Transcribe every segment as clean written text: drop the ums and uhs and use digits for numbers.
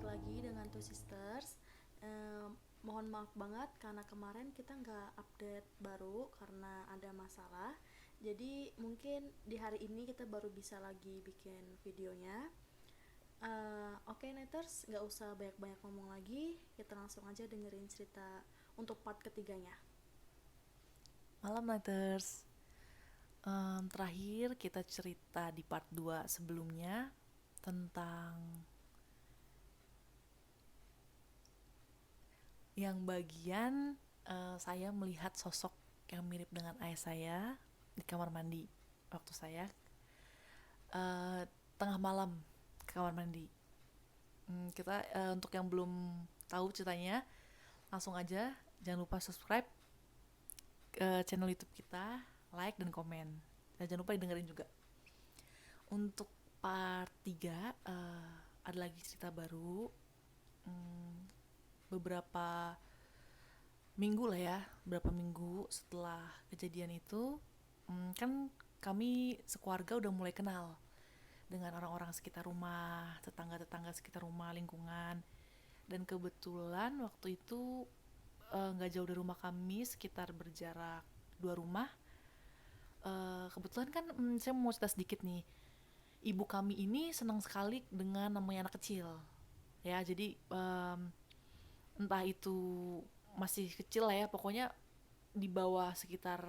balik lagi dengan Two Sisters. Mohon maaf banget karena kemarin kita nggak update baru karena ada masalah. Jadi mungkin di hari ini kita baru bisa lagi bikin videonya. Oke, Neters, nggak usah banyak-banyak ngomong lagi. Kita langsung aja dengerin cerita untuk part ketiganya. Malam Nighters. Terakhir kita cerita di part 2 sebelumnya tentang yang bagian saya melihat sosok yang mirip dengan ayah saya di kamar mandi waktu saya uh, tengah malam ke kamar mandi. Kita untuk yang belum tahu ceritanya langsung aja jangan lupa subscribe ke channel YouTube kita, like dan komen. Dan jangan lupa didengerin juga. Untuk part 3 ada lagi cerita baru. Beberapa minggu lah ya, beberapa minggu setelah kejadian itu, kan kami sekeluarga udah mulai kenal dengan orang-orang sekitar rumah, tetangga-tetangga sekitar rumah, lingkungan. Dan kebetulan waktu itu nggak jauh dari rumah kami, sekitar berjarak 2 rumah. Kebetulan kan saya mau cerita sedikit nih. Ibu kami ini senang sekali dengan namanya anak kecil. Ya, jadi entah itu masih kecil lah ya, pokoknya di bawah sekitar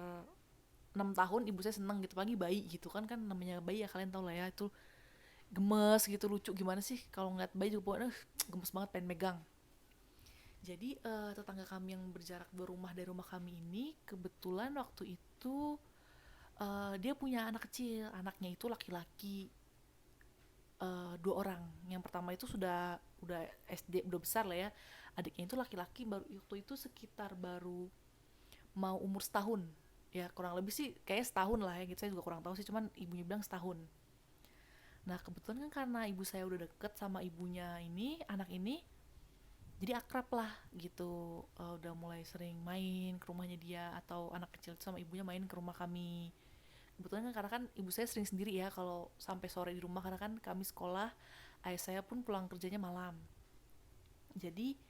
6 tahun ibu saya seneng gitu, pagi bayi gitu kan, kan namanya bayi ya kalian tau lah ya, itu gemes gitu, lucu gimana sih kalau ngeliat bayi juga pokoknya gemes banget, pengen megang. Jadi tetangga kami yang berjarak 2 rumah dari rumah kami ini kebetulan waktu itu dia punya anak kecil, anaknya itu laki-laki, 2 orang. Yang pertama itu udah SD, udah besar lah ya. Adiknya itu laki-laki, baru waktu itu sekitar baru mau umur setahun, ya kurang lebih sih kayak setahun lah ya gitu, saya juga kurang tahu sih, cuman ibunya bilang setahun. Nah kebetulan kan karena ibu saya udah deket sama ibunya ini, anak ini, jadi akrab lah gitu. Udah mulai sering main ke rumahnya dia, atau anak kecil itu sama ibunya main ke rumah kami. Kebetulan kan karena kan ibu saya sering sendiri ya kalau sampai sore di rumah, karena kan kami sekolah, ayah saya pun pulang kerjanya malam. Jadi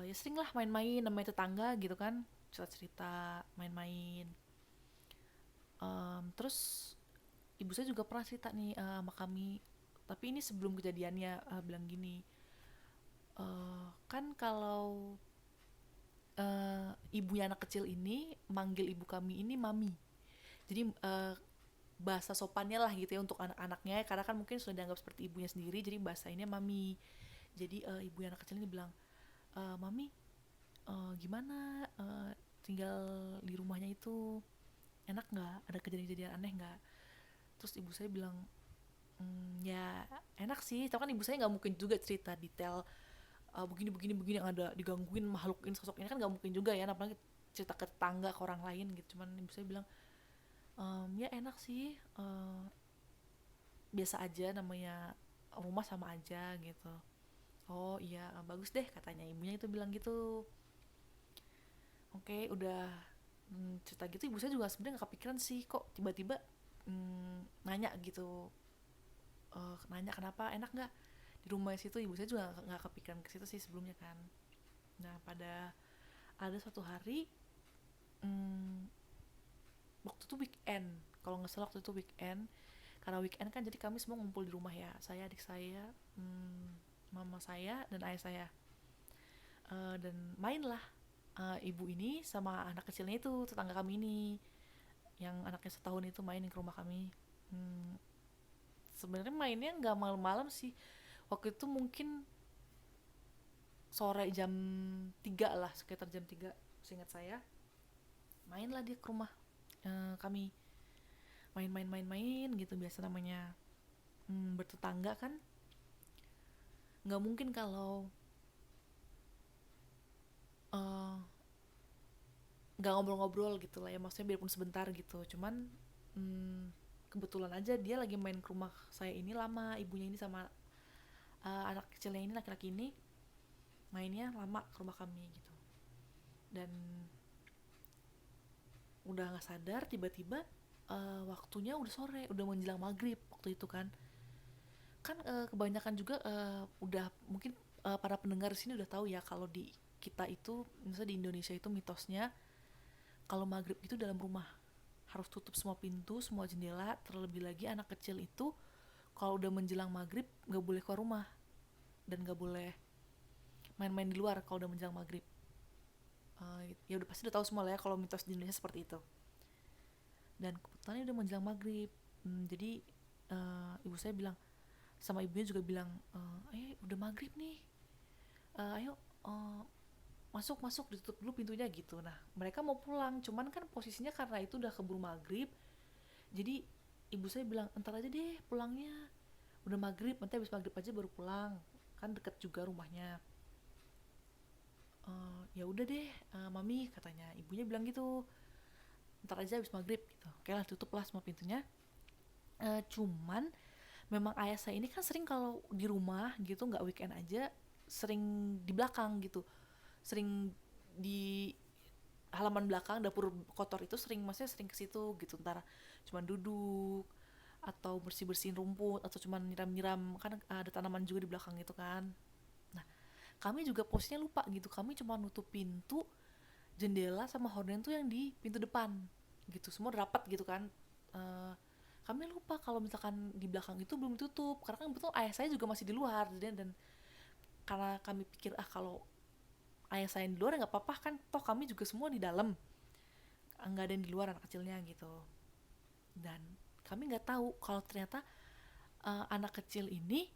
ya sering lah main-main namanya tetangga gitu kan, cerita-cerita, main-main. Terus ibu saya juga pernah cerita nih sama kami, tapi ini sebelum kejadiannya, bilang gini, kan kalau ibunya anak kecil ini manggil ibu kami ini mami. Jadi bahasa sopannya lah gitu ya untuk anak-anaknya, karena kan mungkin sudah dianggap seperti ibunya sendiri, jadi bahasa ini mami. Jadi ibu anak kecil ini bilang, mami, gimana tinggal di rumahnya itu, enak nggak, ada kejadian-kejadian aneh nggak? Terus ibu saya bilang, ya enak sih, tapi kan ibu saya nggak mungkin juga cerita detail begini begini begini yang ada digangguin makhluk ini, sosok ini kan nggak mungkin juga ya, apalagi cerita ke tetangga, ke orang lain gitu. Cuman ibu saya bilang, ya enak sih, biasa aja, namanya rumah sama aja gitu. Oh iya, bagus deh katanya ibunya itu bilang gitu. Oke, udah cerita gitu, ibu saya juga sebenarnya nggak kepikiran sih kok tiba-tiba nanya gitu. Nanya kenapa, enak nggak di rumah situ. Ibu saya juga nggak kepikiran ke situ sih sebelumnya kan. Nah pada ada suatu hari, hmm, waktu itu weekend, kalau nggak salah waktu itu weekend, karena weekend kan jadi kami semua ngumpul di rumah ya, saya, adik saya, mama saya dan ayah saya. Dan mainlah ibu ini sama anak kecilnya itu, tetangga kami ini, yang anaknya setahun itu, main ke rumah kami. Sebenarnya mainnya nggak malam-malam sih, waktu itu mungkin sore jam 3 lah, sekitar jam 3 seingat saya. Mainlah dia ke rumah kami, main-main-main-main gitu, biasa namanya bertetangga kan, nggak mungkin kalau eh, nggak ngobrol-ngobrol gitu lah ya, maksudnya biarpun sebentar gitu. Cuman kebetulan aja dia lagi main ke rumah saya ini lama, ibunya ini sama anak kecilnya ini, laki-laki ini, mainnya lama ke rumah kami gitu. Dan udah nggak sadar tiba-tiba waktunya udah sore, udah menjelang maghrib waktu itu kan. kan kebanyakan juga udah mungkin para pendengar di sini udah tahu ya kalau di kita itu misalnya di Indonesia itu mitosnya kalau maghrib itu dalam rumah harus tutup semua pintu, semua jendela, terlebih lagi anak kecil itu kalau udah menjelang maghrib nggak boleh keluar rumah dan nggak boleh main-main di luar kalau udah menjelang maghrib. Ya udah pasti udah tahu semua lah ya kalau mitos di Indonesia seperti itu. Dan kebetulan udah menjelang maghrib, jadi ibu saya bilang sama ibunya juga bilang, udah maghrib nih, ayo masuk masuk ditutup dulu pintunya gitu. Nah mereka mau pulang, cuman kan posisinya karena itu udah keburu maghrib, jadi ibu saya bilang entar aja deh pulangnya, udah maghrib nanti habis maghrib aja baru pulang, kan deket juga rumahnya. Ya udah deh, mami katanya ibunya bilang gitu, ntar aja habis maghrib gitu. Oke lah tutup lah semua pintunya. Cuman memang ayah saya ini kan sering kalau di rumah gitu nggak weekend aja sering di belakang gitu, sering di halaman belakang dapur kotor itu sering, maksudnya sering ke situ gitu, ntar cuman duduk atau bersih bersihin rumput atau cuman nyiram nyiram, kan ada tanaman juga di belakang gitu kan. Nah kami juga posnya lupa gitu, kami cuma nutup pintu, jendela sama horden tuh yang di pintu depan gitu semua rapat gitu kan. Eh, Kami lupa kalau misalkan di belakang itu belum ditutup karena kan betul ayah saya juga masih di luar, dan karena kami pikir kalau ayah saya di luar nggak apa-apa kan, toh kami juga semua di dalam, nggak ada yang di luar anak kecilnya gitu. Dan kami nggak tahu kalau ternyata anak kecil ini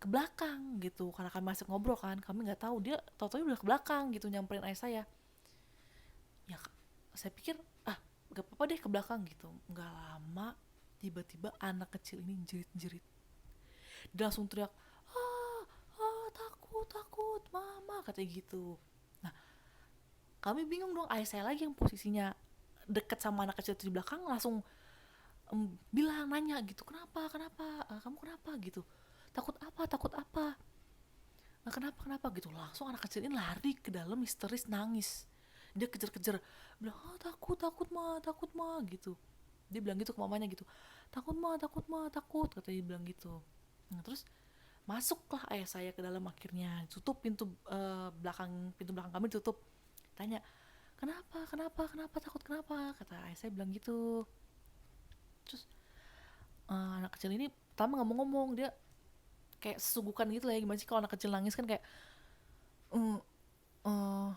ke belakang gitu, karena kami masih ngobrol kan, kami nggak tahu dia tau-tau udah ke belakang gitu nyamperin ayah saya. Ya saya pikir gak apa-apa deh ke belakang gitu. Nggak lama tiba-tiba anak kecil ini jerit-jerit, dia langsung teriak, takut takut mama katanya gitu. Nah kami bingung dong, ayah saya lagi yang posisinya deket sama anak kecil itu di belakang langsung bilang nanya gitu, kenapa kenapa, kamu kenapa gitu, takut apa takut apa. Kenapa kenapa gitu, langsung anak kecil ini lari ke dalam histeris nangis, dia kejar-kejar bilang, takut ma gitu. Dia bilang gitu ke mamanya gitu, takut ma takut katanya, dia bilang gitu. Nah terus masuklah ayah saya ke dalam, akhirnya tutup pintu belakang kami ditutup. Tanya, kenapa kenapa kenapa takut kenapa, kata ayah saya bilang gitu. Terus anak kecil ini pertama nggak mau ngomong, dia kayak sesugukan gitu lah ya, gimana sih kalau anak kecil nangis kan kayak uh, uh,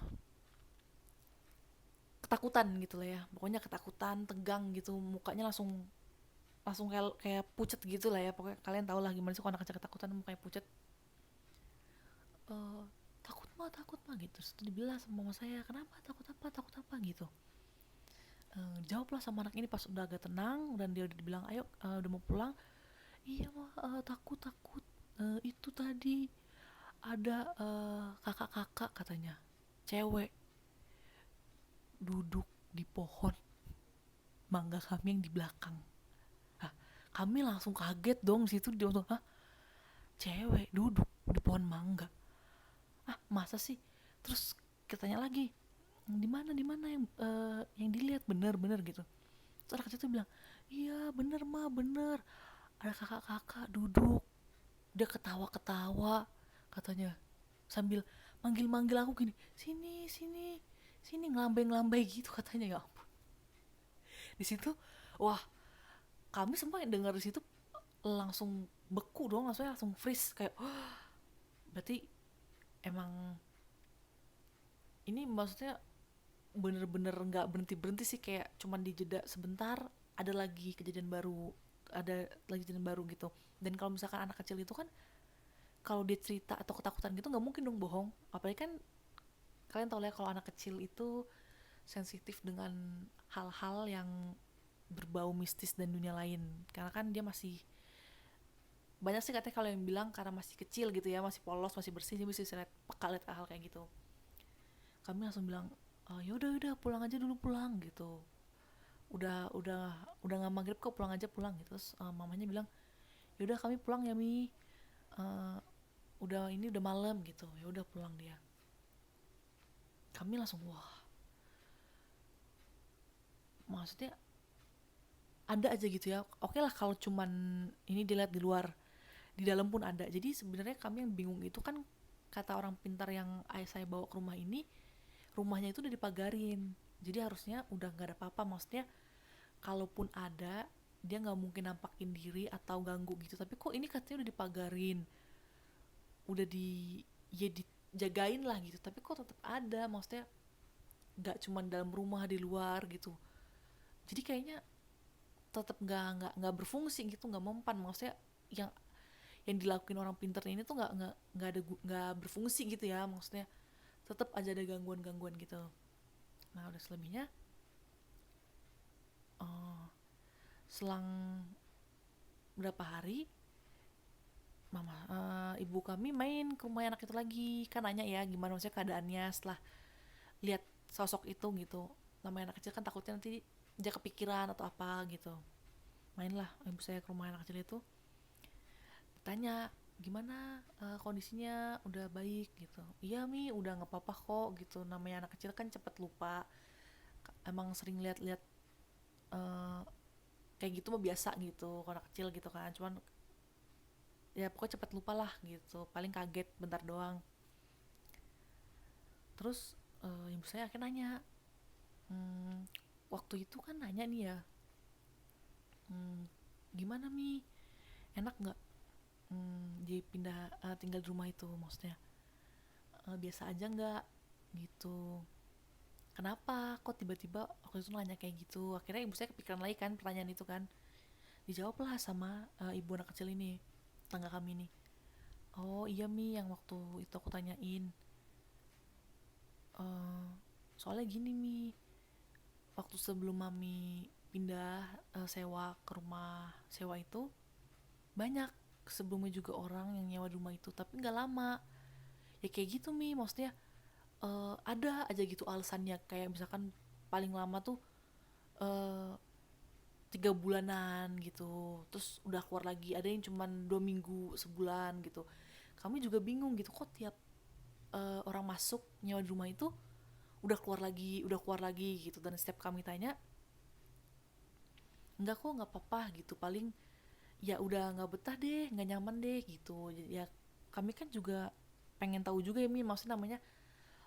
ketakutan gitu lah ya, pokoknya ketakutan tegang gitu, mukanya langsung langsung kayak pucet gitu lah ya, pokoknya kalian tau lah gimana sih kalau anak kecil ketakutan mukanya pucet. eh takut mah gitu. Terus dibilang sama mama saya, kenapa takut apa gitu. Jawablah sama anak ini pas udah agak tenang dan dia udah dibilang ayo, udah mau pulang. Iya mah, takut takut. Itu tadi ada kakak-kakak katanya, cewek duduk di pohon mangga kami yang di belakang. Nah, kami langsung kaget dong di situ, dia langsung, hah, cewek duduk di pohon mangga, masa sih. Terus kita tanya lagi, di mana yang dilihat bener gitu. Terus anak kecil tuh bilang, iya bener mah bener, ada kakak-kakak duduk, dia ketawa katanya sambil manggil aku gini, sini sini sini, ngelambai gitu katanya. Ya ampun, di situ wah, kami semua yang dengar di situ langsung beku dong, langsung freeze kayak, berarti emang ini maksudnya bener-bener nggak berhenti sih, kayak cuman dijeda sebentar ada lagi kejadian baru, gitu. Dan kalau misalkan anak kecil itu kan kalau dia cerita atau ketakutan gitu nggak mungkin dong bohong, apalagi kan kalian tau lah ya, kalau anak kecil itu sensitif dengan hal-hal yang berbau mistis dan dunia lain, karena kan dia masih, banyak sih katanya kalau yang bilang karena masih kecil gitu ya, masih polos masih bersih, dia bisa lihat peka lihat hal kayak gitu. Kami langsung bilang, ya udah pulang aja dulu, pulang gitu, udah nggak maghrib kok, pulang aja pulang gitu. Terus mamanya bilang, ya udah kami pulang ya mi, uh, udah malam gitu, ya udah pulang dia. Kami langsung wah, maksudnya ada aja gitu ya, oke lah kalau cuman ini dilihat di luar, di dalam pun ada. Jadi sebenarnya kami yang bingung itu kan, kata orang pintar yang ayah saya bawa ke rumah ini, rumahnya itu udah dipagarin, jadi harusnya udah nggak ada apa-apa. Maksudnya kalaupun ada, dia nggak mungkin nampakin diri atau ganggu gitu. Tapi kok ini katanya udah dipagarin, udah ya dijagain lah gitu, tapi kok tetap ada. Maksudnya nggak cuma dalam rumah, di luar gitu. Jadi kayaknya tetap nggak berfungsi gitu, nggak mempan. Maksudnya yang dilakuin orang pinter ini tuh nggak berfungsi gitu ya. Maksudnya tetap aja ada gangguan-gangguan gitu. Nah udah selebihnya, uh, selang berapa hari, ibu kami main ke rumah anak itu lagi, kan nanya ya gimana maksudnya keadaannya setelah lihat sosok itu gitu. Namanya anak kecil kan takutnya nanti dia kepikiran atau apa gitu. Mainlah ibu saya ke rumah anak kecil itu, tanya gimana, kondisinya udah baik gitu. Iya mi udah nggak apa-apa kok gitu, namanya anak kecil kan cepet lupa, emang sering lihat-lihat uh, kayak gitu mah biasa gitu kalau anak kecil gitu kan. Cuman ya pokoknya cepet lupa lah gitu, paling kaget bentar doang. Terus ibu saya akhirnya nanya, hmm, waktu itu kan nanya nih ya, hmm, gimana mi, enak nggak, dia pindah, tinggal di rumah itu. Maksudnya biasa aja nggak gitu, kenapa kok tiba-tiba waktu itu nanya kayak gitu. Akhirnya ibu saya kepikiran lagi kan pertanyaan itu kan, dijawablah sama ibu anak kecil ini, tetangga kami ini. Oh iya mi, yang waktu itu aku tanyain, eh soalnya gini mi, waktu sebelum mami pindah, sewa ke rumah sewa itu, banyak sebelumnya juga orang yang nyewa di rumah itu tapi nggak lama. Ya kayak gitu mi, maksudnya ada aja gitu alasannya, kayak misalkan paling lama tuh eh, 3 bulanan gitu, terus udah keluar lagi. Ada yang cuman 2 minggu, sebulan gitu. Kami juga bingung gitu, kok tiap orang masuk nyewa di rumah itu udah keluar lagi gitu. Dan setiap kami tanya, enggak kok, nggak apa-apa gitu, paling ya udah nggak betah deh, nggak nyaman deh gitu. Jadi ya kami kan juga pengen tahu juga ya mi, maksudnya namanya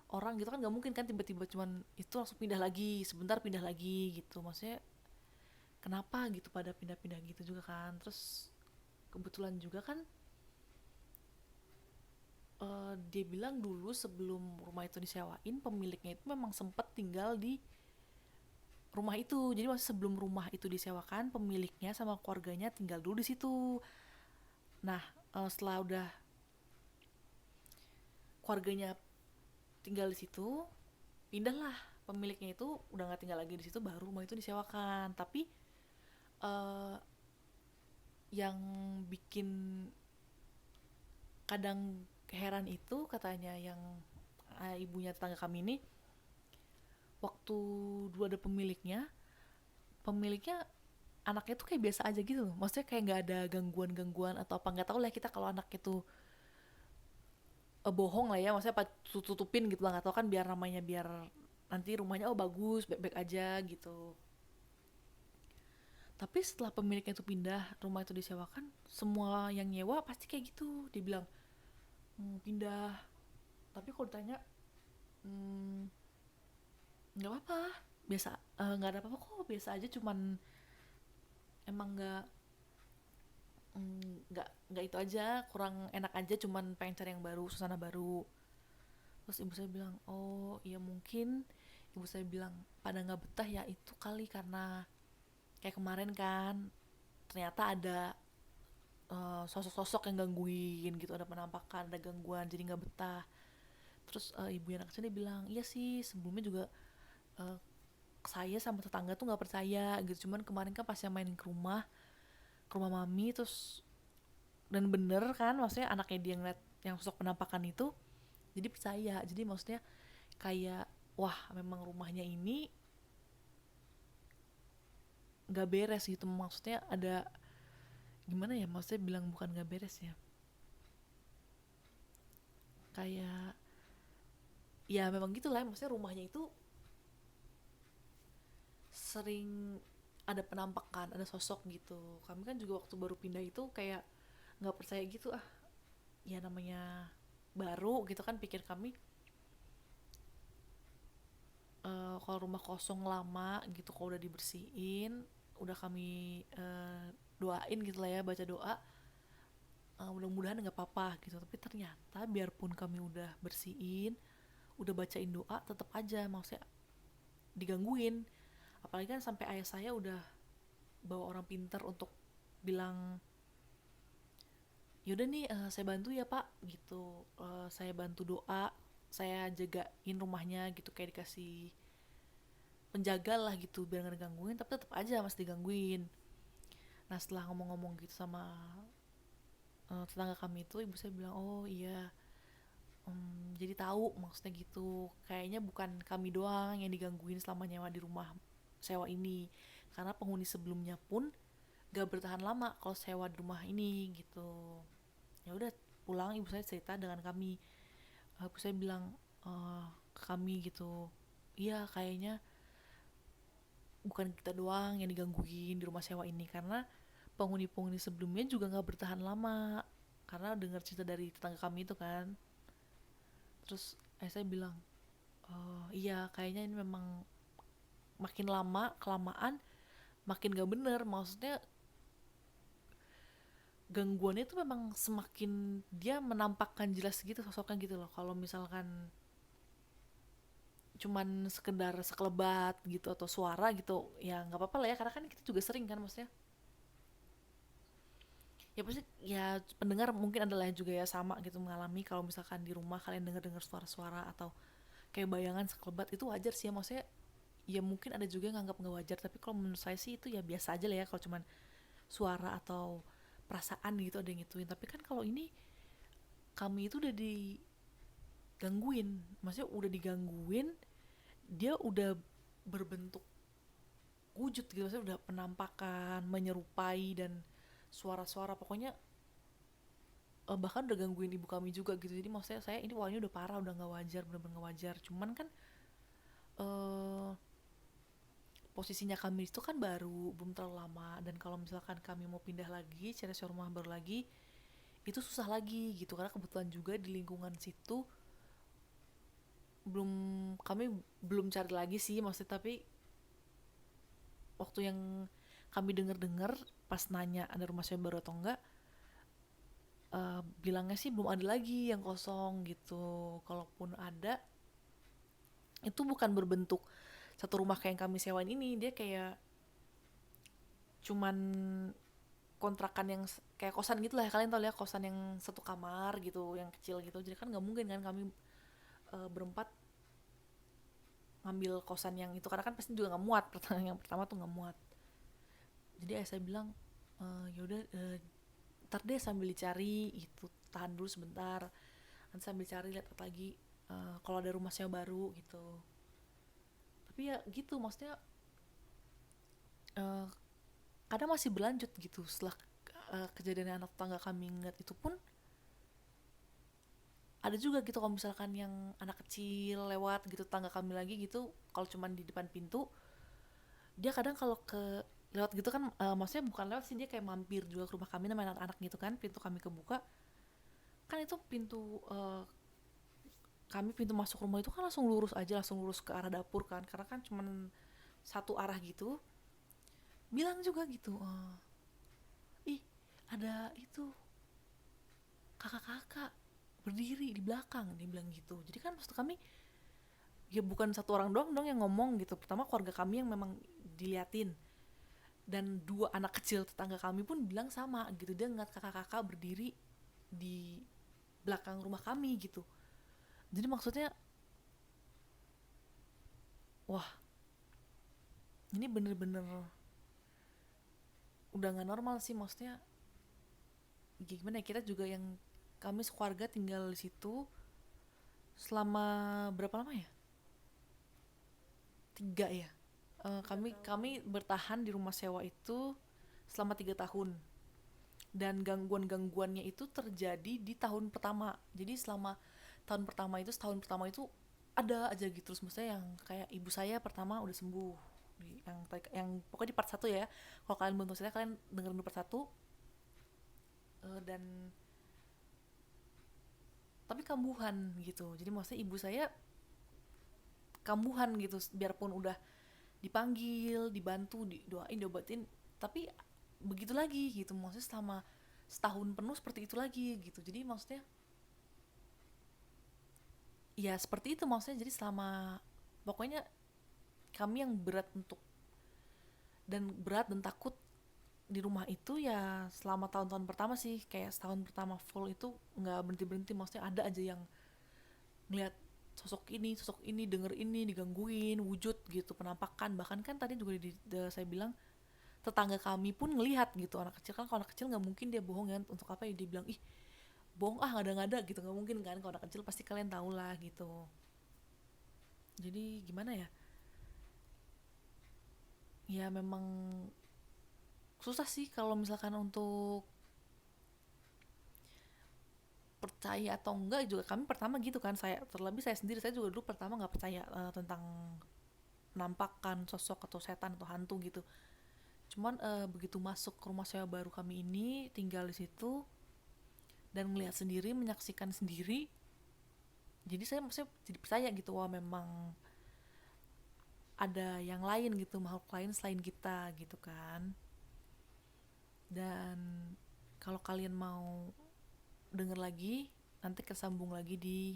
orang gitu kan, nggak mungkin kan tiba-tiba cuman itu langsung pindah lagi, sebentar pindah lagi gitu. Maksudnya kenapa gitu pada pindah-pindah gitu juga kan. Terus kebetulan juga kan, dia bilang dulu sebelum rumah itu disewain, pemiliknya itu memang sempat tinggal di rumah itu. Jadi masih sebelum rumah itu disewakan, pemiliknya sama keluarganya tinggal dulu di situ. Nah setelah udah keluarganya tinggal di situ, pindahlah pemiliknya itu, udah nggak tinggal lagi di situ, baru rumah itu disewakan. Tapi uh, yang bikin kadang heran itu, katanya yang ibunya tetangga kami ini, waktu dulu ada pemiliknya anaknya tuh kayak biasa aja gitu loh. Maksudnya kayak nggak ada gangguan-gangguan atau apa, nggak tahu lah kita kalau anak itu bohong lah ya, maksudnya apa tutupin gitu lah, nggak tahu kan, biar namanya biar nanti rumahnya oh bagus baik-baik aja gitu. Tapi setelah pemiliknya itu pindah, rumah itu disewakan, semua yang nyewa pasti kayak gitu. Dia bilang, pindah. Tapi kalau ditanya, "Hmm, nggak apa-apa, biasa, nggak ada apa-apa kok, biasa aja, cuman emang nggak itu aja, kurang enak aja, cuman pengen cari yang baru, suasana baru." Terus ibu saya bilang, oh iya mungkin, ibu saya bilang pada nggak betah ya itu kali, karena kayak kemarin kan ternyata ada sosok-sosok yang gangguin gitu, ada penampakan, ada gangguan, jadi nggak betah. Terus ibu yang anak kecil dia bilang, iya sih sebelumnya juga uh, saya sama tetangga tuh nggak percaya gitu, cuman kemarin kan pas yang main ke rumah mami, terus dan bener kan, maksudnya anaknya dia ngeliat yang sosok penampakan itu, jadi percaya. Jadi maksudnya kayak, wah memang rumahnya ini nggak beres gitu. Maksudnya ada gimana ya, maksudnya bilang bukan nggak beres ya, kayak ya memang gitulah, maksudnya rumahnya itu sering ada penampakan, ada sosok gitu. Kami kan juga waktu baru pindah itu kayak nggak percaya gitu, ah ya namanya baru gitu kan, pikir kami kalau rumah kosong lama gitu, kalau udah dibersihin, udah kami doain gitu lah ya, baca doa, mudah-mudahan nggak apa-apa gitu. Tapi ternyata biarpun kami udah bersihin, udah bacain doa, tetap aja maksudnya digangguin. Apalagi kan sampai ayah saya udah bawa orang pinter untuk bilang, yaudah nih saya bantu ya pak gitu. Saya bantu doa, saya jagain rumahnya gitu, kayak dikasih penjaga lah gitu biar gak digangguin, tapi tetap aja masih digangguin. Nah setelah ngomong-ngomong gitu sama tetangga kami itu, ibu saya bilang, oh iya, jadi tahu maksudnya gitu, kayaknya bukan kami doang yang digangguin selama nyewa di rumah sewa ini, karena penghuni sebelumnya pun gak bertahan lama kalau sewa di rumah ini gitu. Ya udah, pulang ibu saya cerita dengan kami. Ibu saya bilang ke kami gitu, iya kayaknya bukan kita doang yang digangguin di rumah sewa ini, karena penghuni-penghuni sebelumnya juga nggak bertahan lama, karena dengar cerita dari tetangga kami itu kan. Terus saya bilang, iya kayaknya ini memang makin lama kelamaan makin gak bener, maksudnya gangguannya itu memang semakin dia menampakkan jelas gitu sosoknya gitu loh. Kalau misalkan cuman sekedar sekelebat gitu atau suara gitu ya nggak apa-apa lah ya, karena kan kita juga sering kan, maksudnya ya pasti ya pendengar mungkin adalah juga ya sama gitu mengalami, kalau misalkan di rumah kalian dengar-dengar suara-suara atau kayak bayangan sekelebat, itu wajar sih ya, maksudnya ya mungkin ada juga yang nganggap nggak wajar, tapi kalau menurut saya sih itu ya biasa aja lah ya kalau cuman suara atau perasaan gitu ada yang gituin. Tapi kan kalau ini kami itu udah digangguin, maksudnya udah digangguin, dia udah berbentuk wujud gitu, maksudnya udah penampakan menyerupai dan suara-suara, pokoknya bahkan udah gangguin ibu kami juga gitu. Jadi maksudnya saya ini wah ini udah parah, udah nggak wajar, bener-bener nggak wajar. Cuman kan eh posisinya kami itu kan baru, belum terlalu lama, dan kalau misalkan kami mau pindah lagi cari sewa rumah baru lagi itu susah lagi gitu, karena kebetulan juga di lingkungan situ belum, kami belum cari lagi sih maksudnya. Tapi waktu yang kami dengar-dengar pas nanya ada rumah sewa baru atau enggak, bilangnya sih belum ada lagi yang kosong gitu. Kalaupun ada itu bukan berbentuk satu rumah kayak yang kami sewain ini, dia kayak cuman kontrakan yang kayak kosan gitu lah, kalian tau ya kosan yang satu kamar gitu yang kecil gitu. Jadi kan nggak mungkin kan kami berempat ngambil kosan yang itu, karena kan pasti juga nggak muat, yang pertama tuh nggak muat. Jadi ayah saya bilang, yaudah ntar deh sambil dicari itu, tahan dulu sebentar, nanti sambil cari lihat apa lagi kalau ada rumah sewa baru gitu. Tapi ya gitu maksudnya, uh, kadang masih berlanjut gitu setelah kejadian anak tetangga kami ingat itu pun. Ada juga gitu kalau misalkan yang anak kecil lewat gitu tetangga kami lagi gitu, kalau cuman di depan pintu, dia kadang kalau ke lewat gitu kan, maksudnya bukan lewat sih, dia kayak mampir juga ke rumah kami sama anak-anak gitu kan, pintu kami kebuka kan, itu pintu kami pintu masuk rumah itu kan langsung lurus aja, langsung lurus ke arah dapur kan, karena kan cuman satu arah gitu. Bilang juga gitu, ih ada itu kakak-kakak berdiri di belakang, dia bilang gitu. Jadi kan maksud kami ya bukan satu orang doang dong yang ngomong gitu. Pertama keluarga kami yang memang diliatin, dan dua anak kecil tetangga kami pun bilang sama gitu, dia ngeliat kakak-kakak berdiri di belakang rumah kami gitu. Jadi maksudnya wah ini bener-bener udah nggak normal sih, maksudnya gimana ya, kita juga yang kami sekeluarga tinggal di situ selama berapa lama ya, 3 ya. Kami bertahan di rumah sewa itu selama 3 tahun, dan gangguan-gangguannya itu terjadi di tahun pertama. Jadi selama setahun pertama itu ada aja gitu terus, maksudnya yang kayak ibu saya pertama udah sembuh, yang pokoknya di part 1 ya, kalau kalian belum tahu, kalian dengerin di part 1. dan tapi kambuhan gitu. Jadi maksudnya ibu saya kambuhan gitu, biarpun udah dipanggil, dibantu, didoain, diobatin, tapi begitu lagi gitu. Maksudnya selama setahun penuh seperti itu lagi gitu. Jadi maksudnya ya seperti itu maksudnya. Jadi selama pokoknya kami yang berat dan takut di rumah itu ya selama tahun-tahun pertama sih. Kayak setahun pertama full itu nggak berhenti-berhenti, maksudnya ada aja yang ngeliat sosok ini, denger ini, digangguin, wujud gitu, penampakan. Bahkan kan tadi juga saya bilang tetangga kami pun ngelihat gitu. Anak kecil kan, kalau anak kecil nggak mungkin dia bohong kan. Untuk apa ya dia bilang ih bohong, ah nggak ada gitu, nggak mungkin kan. Kalau anak kecil pasti kalian tahu lah gitu. Jadi gimana ya, ya memang susah sih kalau misalkan untuk percaya atau enggak. Juga kami pertama gitu kan, terlebih saya sendiri, saya juga dulu pertama nggak percaya tentang penampakan sosok atau setan atau hantu gitu. Cuman begitu masuk ke rumah saya baru kami ini, tinggal di situ dan melihat sendiri, menyaksikan sendiri, jadi saya maksudnya jadi percaya gitu, wah memang ada yang lain gitu, makhluk lain selain kita gitu kan. Dan kalau kalian mau denger lagi, nanti kesambung lagi di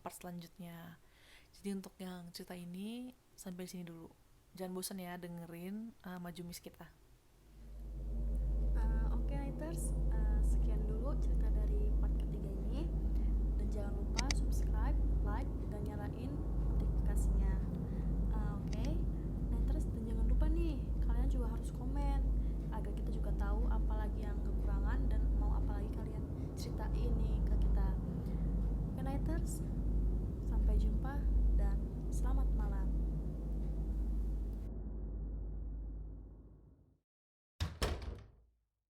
part selanjutnya. Jadi untuk yang cerita ini sampai sini dulu. Jangan bosan ya dengerin Majumis kita. Oke, Nighters, sekian dulu cerita dari part ketiga ini. Dan jangan lupa subscribe, like, dan nyalain notifikasinya. Oke, Nighters, dan jangan lupa nih, kalian juga harus komen agar kita juga tahu apa lagi yang kekurangan dan mau apa lagi kalian ceritain nih ke kita. Oke, Nighters, sampai jumpa